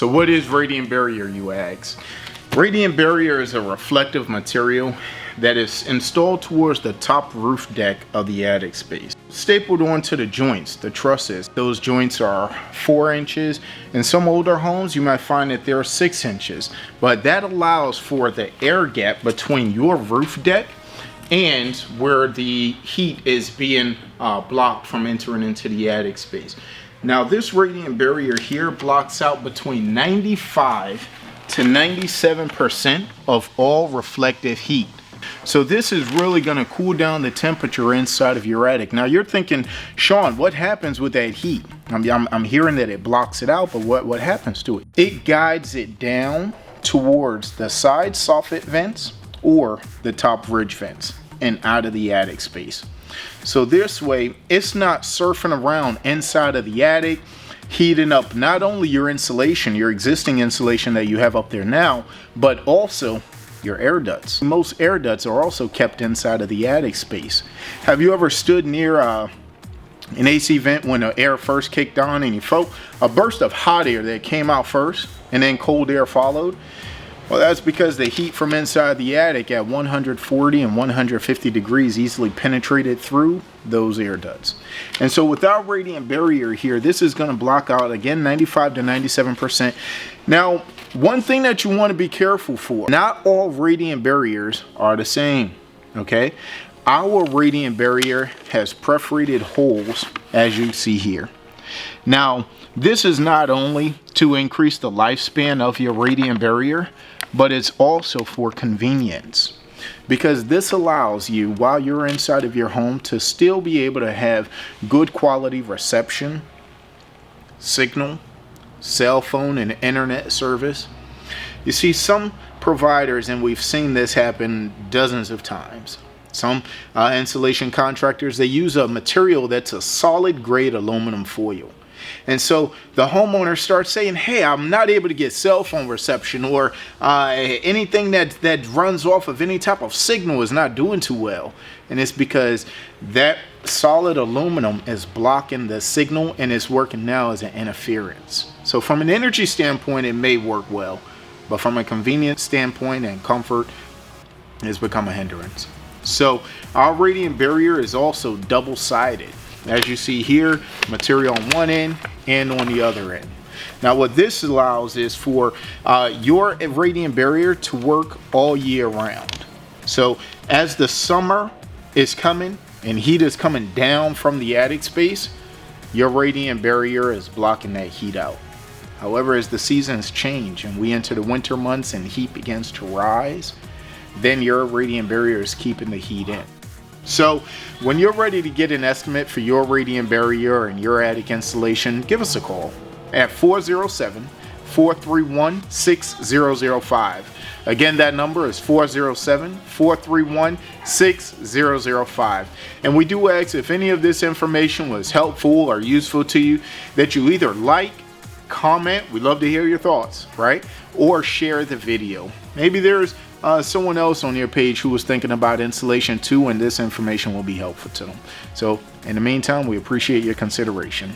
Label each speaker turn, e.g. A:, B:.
A: So what is radiant barrier, you ask? Radiant barrier is a reflective material that is installed towards the top roof deck of the attic space. Stapled onto the joints, the trusses. Those joints are 4 inches. In some older homes, you might find that they're 6 inches. But that allows for the air gap between your roof deck and where the heat is being blocked from entering into the attic space. Now this radiant barrier here blocks out between 95 to 97% of all reflective heat. So this is really going to cool down the temperature inside of your attic. Now you're thinking, Shawn, what happens with that heat? I'm hearing that it blocks it out, but what happens to it? It guides it down towards the side soffit vents or the top ridge vents and out of the attic space. So this way, it's not surfing around inside of the attic, heating up not only your insulation, your existing insulation that you have up there now, but also your air ducts. Most air ducts are also kept inside of the attic space. Have you ever stood near an AC vent when the air first kicked on and you felt a burst of hot air that came out first and then cold air followed? Well, that's because the heat from inside the attic at 140 and 150 degrees easily penetrated through those air ducts. And so without radiant barrier here, this is going to block out, again, 95 to 97%. Now, one thing that you want to be careful for, not all radiant barriers are the same, okay? Our radiant barrier has perforated holes, as you see here. Now, this is not only to increase the lifespan of your radiant barrier, but it's also for convenience, because this allows you, while you're inside of your home, to still be able to have good quality reception, signal, cell phone, and internet service. You see, some providers, and we've seen this happen dozens of times, some insulation contractors, they use a material that's a solid grade aluminum foil. And so the homeowner starts saying, hey, I'm not able to get cell phone reception, or anything that runs off of any type of signal is not doing too well. And it's because that solid aluminum is blocking the signal and it's working now as an interference. So from an energy standpoint, it may work well, but from a convenience standpoint and comfort, it's become a hindrance. So our radiant barrier is also double-sided. As you see here, material on one end and on the other end. Now what this allows is for your radiant barrier to work all year round. So as the summer is coming and heat is coming down from the attic space, your radiant barrier is blocking that heat out. However, as the seasons change and we enter the winter months and heat begins to rise, then your radiant barrier is keeping the heat in. So when you're ready to get an estimate for your radiant barrier and your attic installation, give us a call at 407-431-6005. Again, that number is 407-431-6005. And we do ask, if any of this information was helpful or useful to you, that you either like, comment, we'd love to hear your thoughts, right? Or share the video. Maybe there's someone else on your page who was thinking about installation too, and this information will be helpful to them. So in the meantime, we appreciate your consideration.